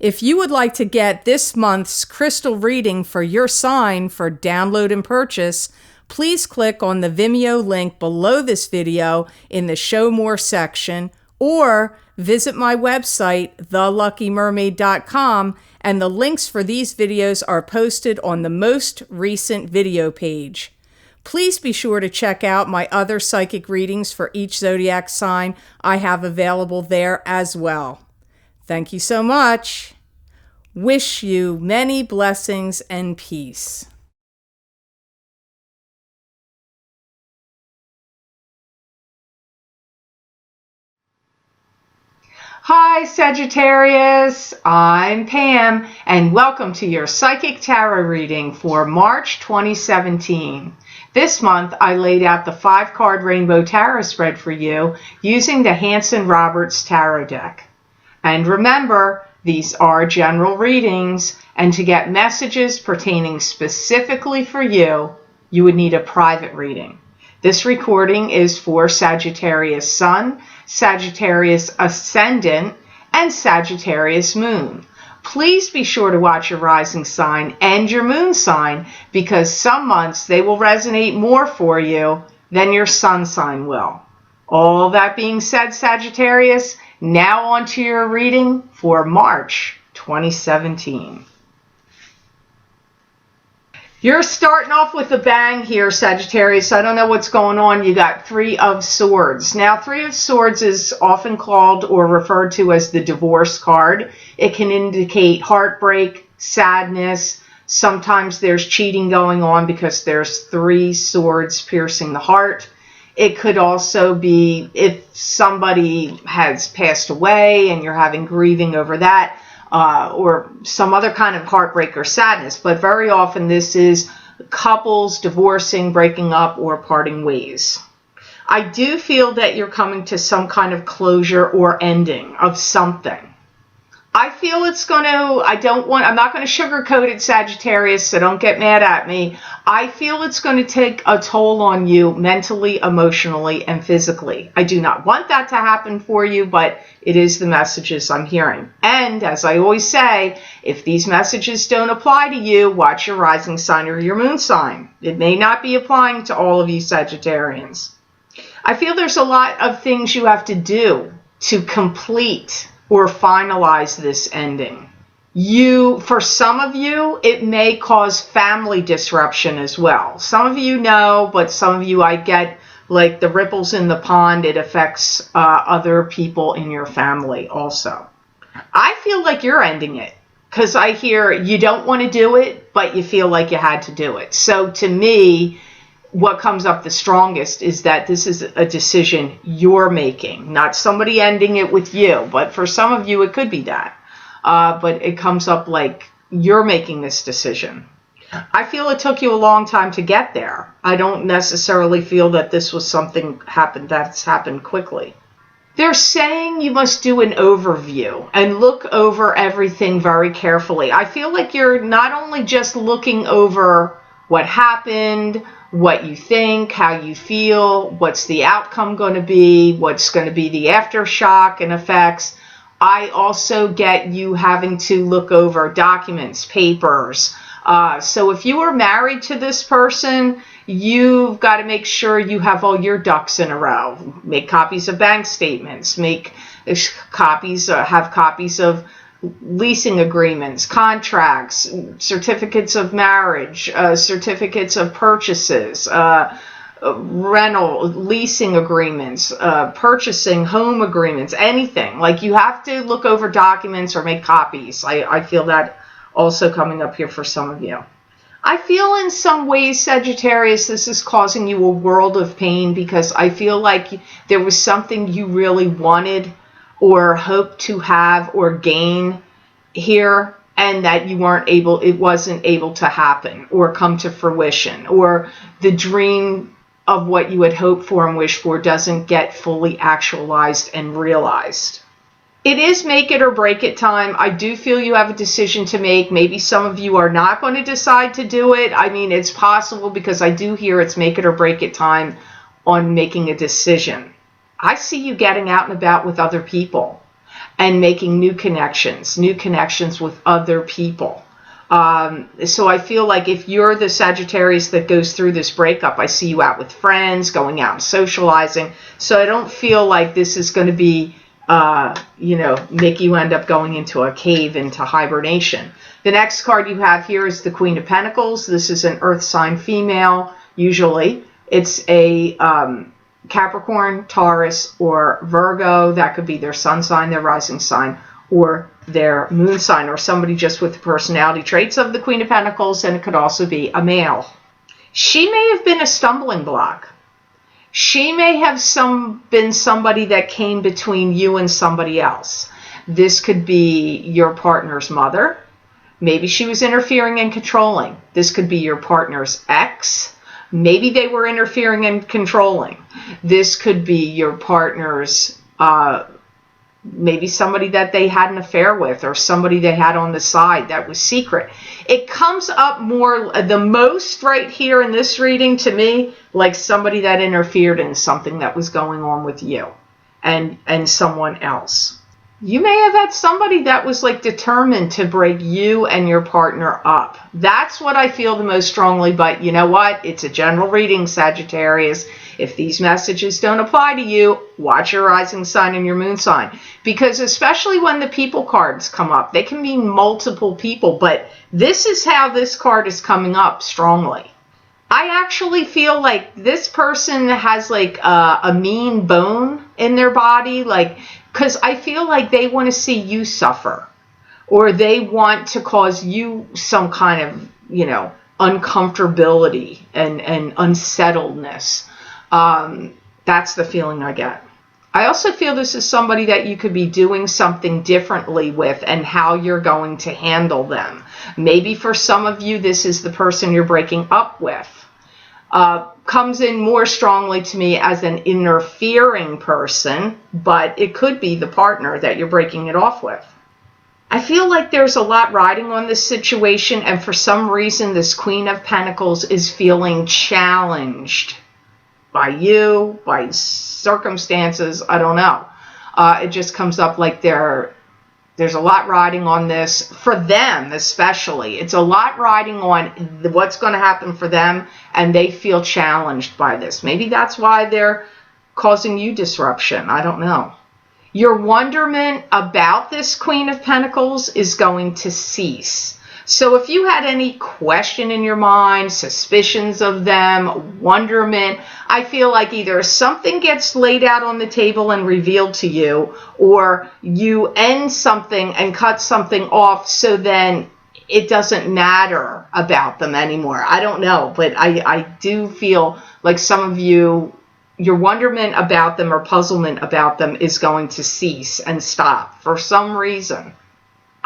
If you would like to get this month's crystal reading for your sign for download and purchase, please click on the Vimeo link below this video in the Show More section, or visit my website, theluckymermaid.com, and the links for these videos are posted on the most recent video page. Please be sure to check out my other psychic readings for each zodiac sign I have available there as well. Thank you so much. Wish you many blessings and peace. Hi Sagittarius, I'm Pam, and welcome to your Psychic Tarot reading for March 2017. This month I laid out the 5-card Rainbow Tarot spread for you using the Hanson-Roberts Tarot deck. And remember, these are general readings, and to get messages pertaining specifically for you, you would need a private reading. This recording is for Sagittarius Sun, Sagittarius Ascendant, and Sagittarius Moon. Please be sure to watch your rising sign and your moon sign, because some months they will resonate more for you than your sun sign will. All that being said, Sagittarius, now on to your reading for March 2017. You're starting off with a bang here, Sagittarius. I don't know what's going on. You got 3 of Swords. Now, 3 of Swords is often called or referred to as the divorce card. It can indicate heartbreak, sadness. Sometimes there's cheating going on because there's 3 swords piercing the heart. It could also be if somebody has passed away and you're having grieving over that, or some other kind of heartbreak or sadness. But very often this is couples divorcing, breaking up, or parting ways. I do feel that you're coming to some kind of closure or ending of something. I feel it's going to, I'm not going to sugarcoat it, Sagittarius, so don't get mad at me. I feel it's going to take a toll on you mentally, emotionally, and physically. I do not want that to happen for you, but it is the messages I'm hearing. And as I always say, if these messages don't apply to you, watch your rising sign or your moon sign. It may not be applying to all of you Sagittarians. I feel there's a lot of things you have to do to complete or finalize this ending. For some of you, it may cause family disruption as well. Some of you know, but some of you, I get like the ripples in the pond, it affects other people in your family also. I feel like you're ending it because I hear you don't want to do it, but you feel like you had to do it. So to me, what comes up the strongest is that this is a decision you're making, not somebody ending it with you. But for some of you, it could be that. But it comes up like you're making this decision. I feel it took you a long time to get there. I don't necessarily feel that this was something that's happened quickly. They're saying you must do an overview and look over everything very carefully. I feel like you're not only just looking over what happened, what you think, how you feel, what's the outcome going to be, what's going to be the aftershock and effects. I also get you having to look over documents, papers. So if you are married to this person, you've got to make sure you have all your ducks in a row. Make copies of bank statements, have copies of leasing agreements, contracts, certificates of marriage, certificates of purchases, rental, leasing agreements, purchasing home agreements, anything. Like you have to look over documents or make copies. I feel that also coming up here for some of you. I feel in some ways, Sagittarius, this is causing you a world of pain because I feel like there was something you really wanted or hope to have or gain here, and that it wasn't able to happen or come to fruition, or the dream of what you had hoped for and wished for doesn't get fully actualized and realized. It is make it or break it time. I do feel you have a decision to make. Maybe some of you are not going to decide to do it. I mean, it's possible because I do hear it's make it or break it time on making a decision. I see you getting out and about with other people. and making new connections with other people. So I feel like if you're the Sagittarius that goes through this breakup, I see you out with friends, going out and socializing. So I don't feel like this is going to be, make you end up going into a cave, into hibernation. The next card you have here is the Queen of Pentacles. This is an earth sign female, usually. It's a Capricorn, Taurus, or Virgo. That could be their sun sign, their rising sign, or their moon sign, or somebody just with the personality traits of the Queen of Pentacles, and it could also be a male. She may have been a stumbling block. She may have been somebody that came between you and somebody else. This could be your partner's mother. Maybe she was interfering and controlling. This could be your partner's ex. Maybe they were interfering and controlling. This could be your partner's maybe somebody that they had an affair with, or somebody they had on the side that was secret. It comes up more, the most right here in this reading to me, like somebody that interfered in something that was going on with you and someone else. You may have had somebody that was like determined to break you and your partner up. That's what I feel the most strongly, but you know what? It's a general reading, Sagittarius. If these messages don't apply to you, watch your rising sign and your moon sign. Because especially when the people cards come up, they can mean multiple people, but this is how this card is coming up strongly. I actually feel like this person has like a mean bone in their body, like, because I feel like they want to see you suffer, or they want to cause you some kind of, uncomfortability and unsettledness. That's the feeling I get. I also feel this is somebody that you could be doing something differently with, and how you're going to handle them. Maybe for some of you, this is the person you're breaking up with. Comes in more strongly to me as an interfering person, but it could be the partner that you're breaking it off with. I feel like there's a lot riding on this situation, and for some reason this Queen of Pentacles is feeling challenged by you, by circumstances, I don't know. It just comes up like there's a lot riding on this, for them especially. It's a lot riding on what's going to happen for them, and they feel challenged by this. Maybe that's why they're causing you disruption. I don't know. Your wonderment about this Queen of Pentacles is going to cease. So if you had any question in your mind, suspicions of them, wonderment, I feel like either something gets laid out on the table and revealed to you, or you end something and cut something off, so then it doesn't matter about them anymore. I don't know, but I do feel like some of you, your wonderment about them or puzzlement about them is going to cease and stop for some reason.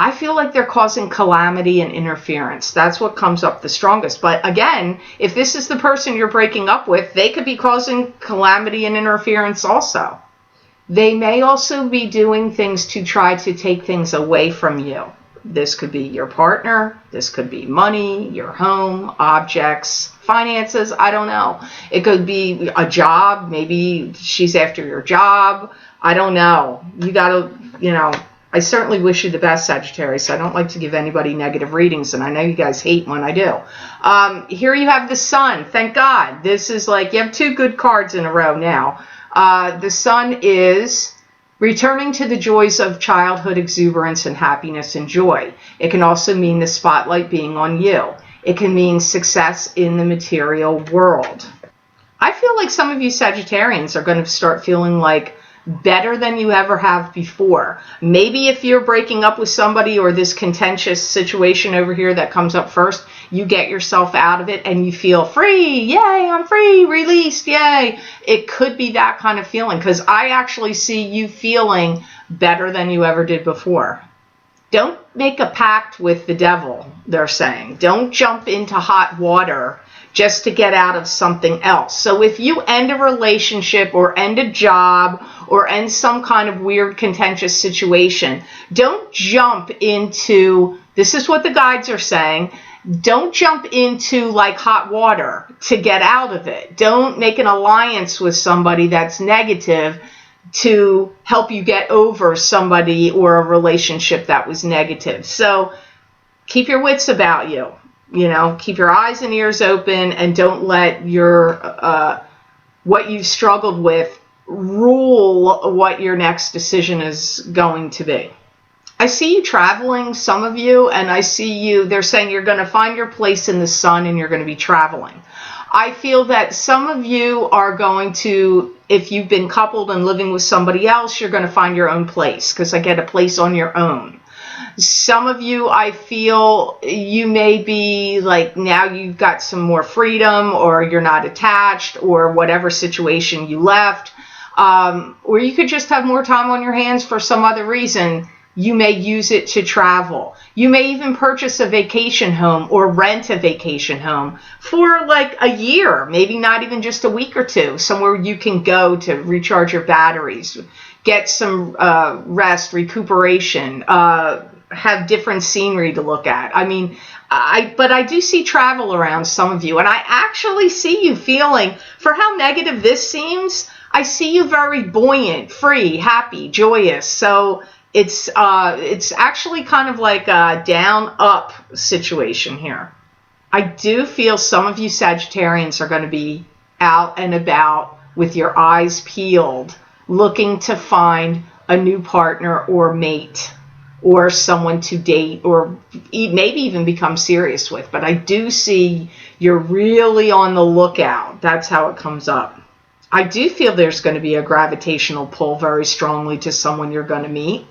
I feel like they're causing calamity and interference. That's what comes up the strongest. But again, if this is the person you're breaking up with, they could be causing calamity and interference also. They may also be doing things to try to take things away from you. This could be your partner. This could be money, your home, objects, finances. I don't know. It could be a job. Maybe she's after your job. I don't know. You got to, I certainly wish you the best, Sagittarius. I don't like to give anybody negative readings, and I know you guys hate when I do. Here you have the Sun. Thank God. This is like, you have two good cards in a row now. The Sun is returning to the joys of childhood, exuberance and happiness and joy. It can also mean the spotlight being on you. It can mean success in the material world. I feel like some of you Sagittarians are going to start feeling like better than you ever have before. Maybe if you're breaking up with somebody, or this contentious situation over here that comes up first, you get yourself out of it and you feel free. Yay, I'm free, released, yay. It could be that kind of feeling, because I actually see you feeling better than you ever did before. Don't make a pact with the devil, they're saying. Don't jump into hot water just to get out of something else. So if you end a relationship, or end a job, or end some kind of weird contentious situation, don't jump into, this is what the guides are saying, don't jump into like hot water to get out of it. Don't make an alliance with somebody that's negative to help you get over somebody or a relationship that was negative. So keep your wits about you. Keep your eyes and ears open, and don't let your what you've struggled with rule what your next decision is going to be. I see you traveling, some of you, and I see you, they're saying you're going to find your place in the sun and you're going to be traveling. I feel that some of you are going to, if you've been coupled and living with somebody else, you're going to find your own place, because I get a place on your own. Some of you, I feel you may be like, now you've got some more freedom, or you're not attached, or whatever situation you left, or you could just have more time on your hands for some other reason. You may use it to travel. You may even purchase a vacation home or rent a vacation home for like a year, maybe not even just a week or two, somewhere you can go to recharge your batteries, get some rest, recuperation, have different scenery to look at. I mean, but I do see travel around some of you, and I actually see you feeling, for how negative this seems, I see you very buoyant, free, happy, joyous. So it's actually kind of like a down-up situation here. I do feel some of you Sagittarians are going to be out and about with your eyes peeled, looking to find a new partner or mate, or someone to date, or maybe even become serious with. But I do see you're really on the lookout. That's how it comes up. I do feel there's going to be a gravitational pull very strongly to someone you're going to meet.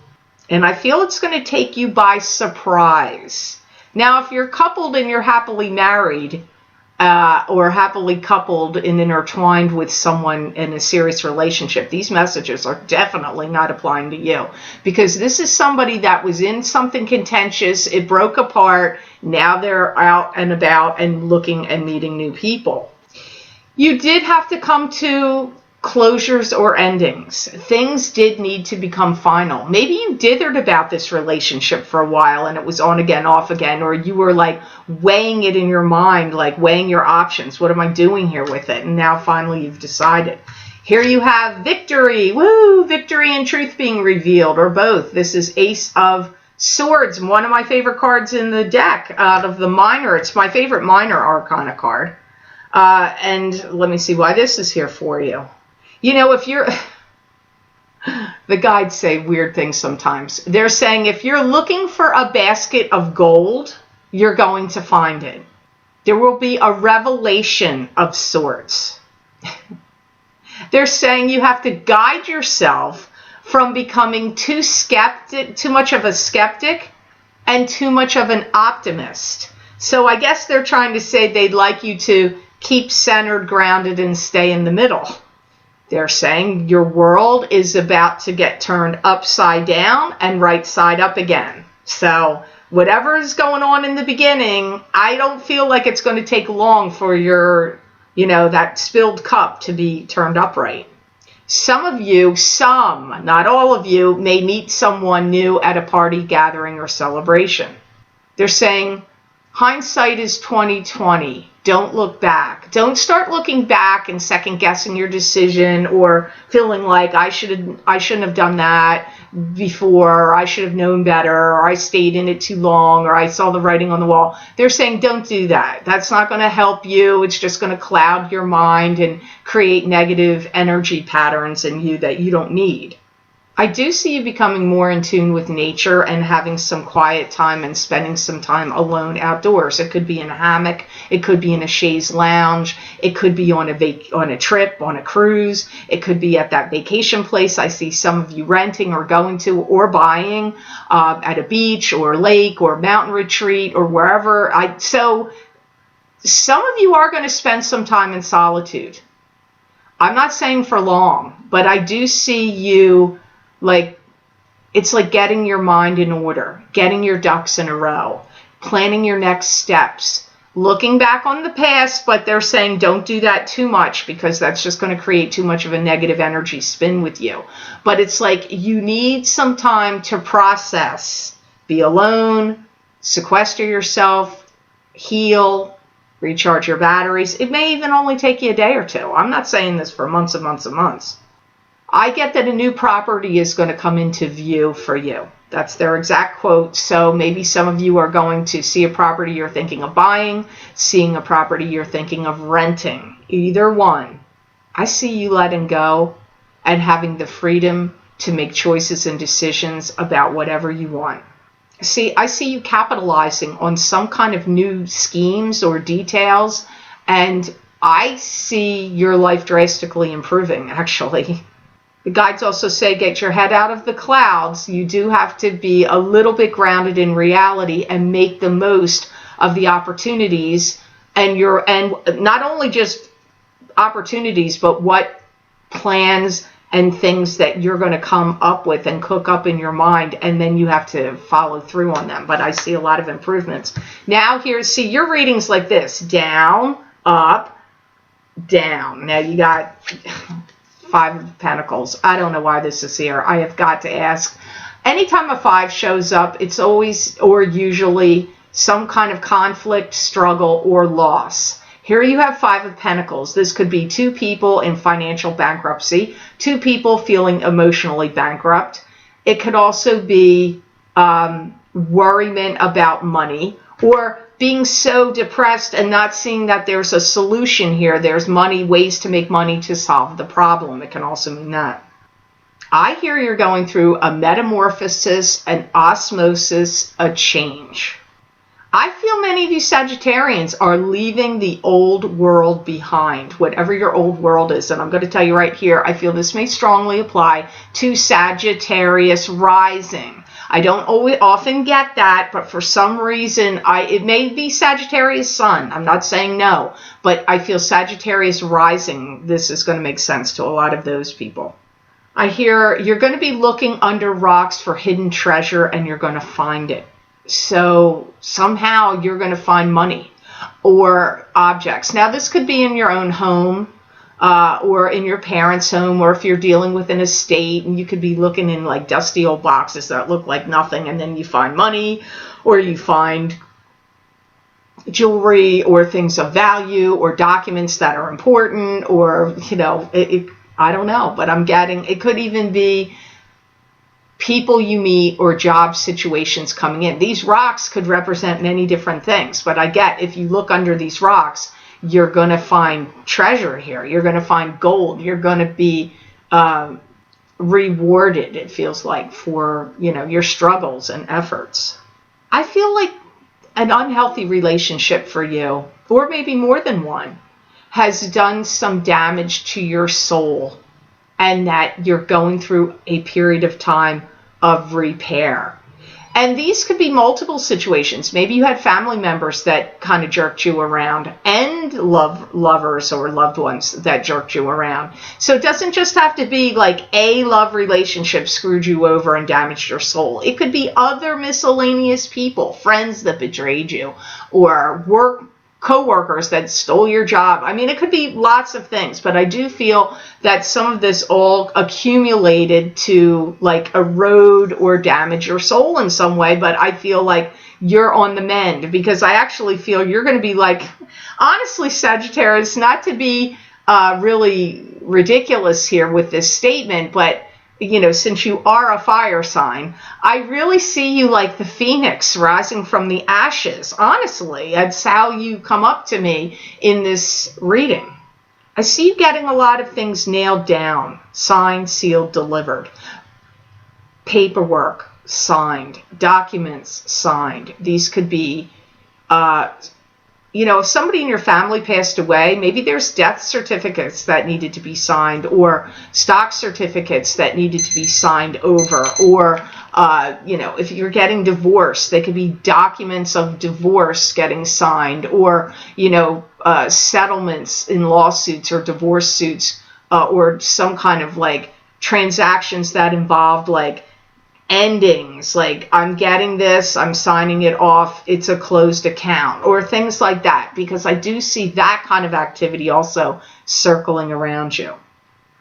And I feel it's going to take you by surprise. Now, if you're coupled and you're happily married, or happily coupled and intertwined with someone in a serious relationship, these messages are definitely not applying to you, because this is somebody that was in something contentious, it broke apart, now they're out and about and looking and meeting new people. You did have to come to closures or endings. Things did need to become final. Maybe you dithered about this relationship for a while and it was on again, off again, or you were like weighing it in your mind, like weighing your options. What am I doing here with it? And now finally you've decided. Here you have victory. Woo! Victory and truth being revealed, or both. This is Ace of Swords, one of my favorite cards in the deck out of the minor. It's my favorite minor arcana card. And let me see why this is here for you. You know, if you're, the guides say weird things sometimes. They're saying if you're looking for a basket of gold, you're going to find it. There will be a revelation of sorts. They're saying you have to guide yourself from becoming too much of a skeptic and too much of an optimist. So I guess they're trying to say they'd like you to keep centered, grounded, and stay in the middle. They're saying your world is about to get turned upside down and right side up again. So whatever is going on in the beginning, I don't feel like it's going to take long for your, that spilled cup to be turned upright. Some of you, not all of you, may meet someone new at a party, gathering, or celebration. They're saying hindsight is 20/20. Don't look back. Don't start looking back and second guessing your decision, or feeling like I shouldn't have done that before, or I should have known better, or I stayed in it too long, or I saw the writing on the wall. They're saying don't do that. That's not going to help you. It's just going to cloud your mind and create negative energy patterns in you that you don't need. I do see you becoming more in tune with nature and having some quiet time and spending some time alone outdoors. It could be in a hammock. It could be in a chaise lounge. It could be on a trip, on a cruise. It could be at that vacation place I see some of you renting or going to or buying at a beach or lake or mountain retreat or wherever. So some of you are going to spend some time in solitude. I'm not saying for long, but I do see you it's like getting your mind in order, getting your ducks in a row, planning your next steps, looking back on the past, but they're saying don't do that too much because that's just going to create too much of a negative energy spin with you. But it's like you need some time to process, be alone, sequester yourself, heal, recharge your batteries. It may even only take you a day or two. I'm not saying this for months and months and months. I get that a new property is going to come into view for you. That's their exact quote. So maybe some of you are going to see a property you're thinking of buying, seeing a property you're thinking of renting. Either one. I see you letting go and having the freedom to make choices and decisions about whatever you want. See, I see you capitalizing on some kind of new schemes or details, and I see your life drastically improving, actually. The guides also say get your head out of the clouds. You do have to be a little bit grounded in reality and make the most of the opportunities, and not only just opportunities, but what plans and things that you're going to come up with and cook up in your mind, and then you have to follow through on them. But I see a lot of improvements. Now see your readings like this: down, up, down. Now you got Five of Pentacles. I don't know why this is here. I have got to ask. Anytime a 5 shows up, it's always or usually some kind of conflict, struggle, or loss. Here you have 5 of Pentacles. This could be 2 people in financial bankruptcy, 2 people feeling emotionally bankrupt. It could also be worriment about money, or being so depressed and not seeing that there's a solution here. There's ways to make money to solve the problem. It can also mean that. I hear you're going through a metamorphosis, an osmosis, a change. I feel many of you Sagittarians are leaving the old world behind, whatever your old world is. And I'm going to tell you right here, I feel this may strongly apply to Sagittarius rising. I don't often get that, but for some reason, it may be Sagittarius sun. I'm not saying no, but I feel Sagittarius rising. This is going to make sense to a lot of those people. I hear you're going to be looking under rocks for hidden treasure, and you're going to find it. So somehow you're going to find money or objects. Now, this could be in your own home, or in your parents' home, or if you're dealing with an estate, and you could be looking in like dusty old boxes that look like nothing, and then you find money, or you find jewelry or things of value or documents that are important, or, I don't know, but I'm getting, it could even be people you meet or job situations coming in. These rocks could represent many different things, but I get if you look under these rocks, you're going to find treasure here. You're going to find gold. You're going to be rewarded, it feels like, for, your struggles and efforts. I feel like an unhealthy relationship for you, or maybe more than one, has done some damage to your soul, and that you're going through a period of time of repair. And these could be multiple situations. Maybe you had family members that kind of jerked you around, and lovers or loved ones that jerked you around. So it doesn't just have to be like a love relationship screwed you over and damaged your soul. It could be other miscellaneous people, friends that betrayed you, or co-workers that stole your job. I mean, it could be lots of things, but I do feel that some of this all accumulated to like erode or damage your soul in some way. But I feel like you're on the mend, because I actually feel you're going to be like, honestly, Sagittarius, not to be really ridiculous here with this statement, but since you are a fire sign, I really see you like the phoenix rising from the ashes. Honestly, that's how you come up to me in this reading. I see you getting a lot of things nailed down, signed, sealed, delivered. Paperwork signed, documents signed. These could be, if somebody in your family passed away, maybe there's death certificates that needed to be signed, or stock certificates that needed to be signed over, or, if you're getting divorced, they could be documents of divorce getting signed, or, settlements in lawsuits or divorce suits, or some kind of like transactions that involved like endings, like I'm getting this, I'm signing it off, it's a closed account, or things like that, because I do see that kind of activity also circling around you.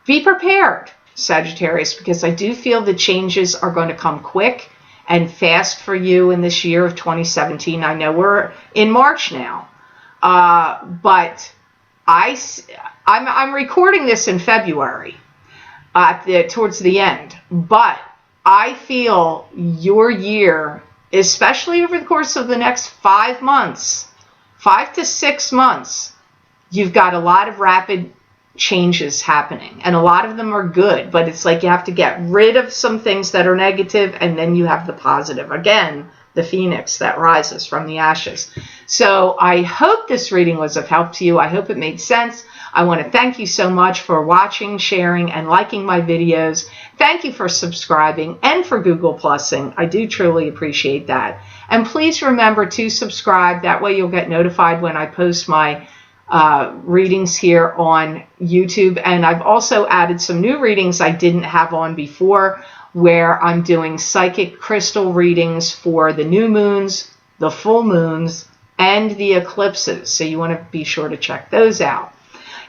Be prepared, Sagittarius, because I do feel the changes are going to come quick and fast for you in this year of 2017. I know we're in March now, but I'm recording this in February. towards the end. But I feel your year, especially over the course of the next 5 months, 5 to 6 months, you've got a lot of rapid changes happening, and a lot of them are good, but it's like you have to get rid of some things that are negative, and then you have the positive. Again, the phoenix that rises from the ashes. So I hope this reading was of help to you. I hope it made sense. I want to thank you so much for watching, sharing, and liking my videos. Thank you for subscribing and for Google Plusing. I do truly appreciate that. And please remember to subscribe. That way you'll get notified when I post my readings here on YouTube. And I've also added some new readings I didn't have on before, where I'm doing psychic crystal readings for the new moons, the full moons, and the eclipses. So you want to be sure to check those out.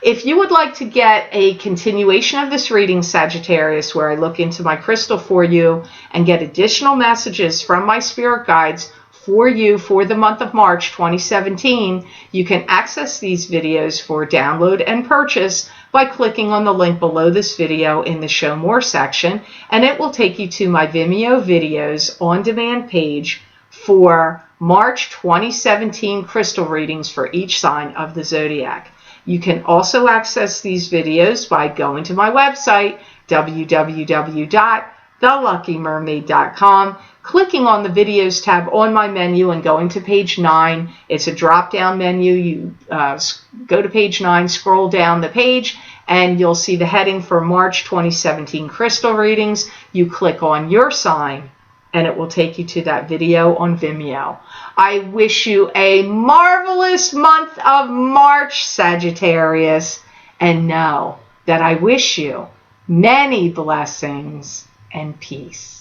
If you would like to get a continuation of this reading, Sagittarius, where I look into my crystal for you and get additional messages from my spirit guides for you for the month of March 2017, you can access these videos for download and purchase by clicking on the link below this video in the Show More section, and it will take you to my Vimeo videos on demand page for March 2017 crystal readings for each sign of the zodiac. You can also access these videos by going to my website, www.theluckymermaid.com, clicking on the videos tab on my menu and going to page 9. It's a drop down menu. You go to page 9, scroll down the page, and you'll see the heading for March 2017 crystal readings. You click on your sign, and it will take you to that video on Vimeo. I wish you a marvelous month of March, Sagittarius, and know that I wish you many blessings and peace.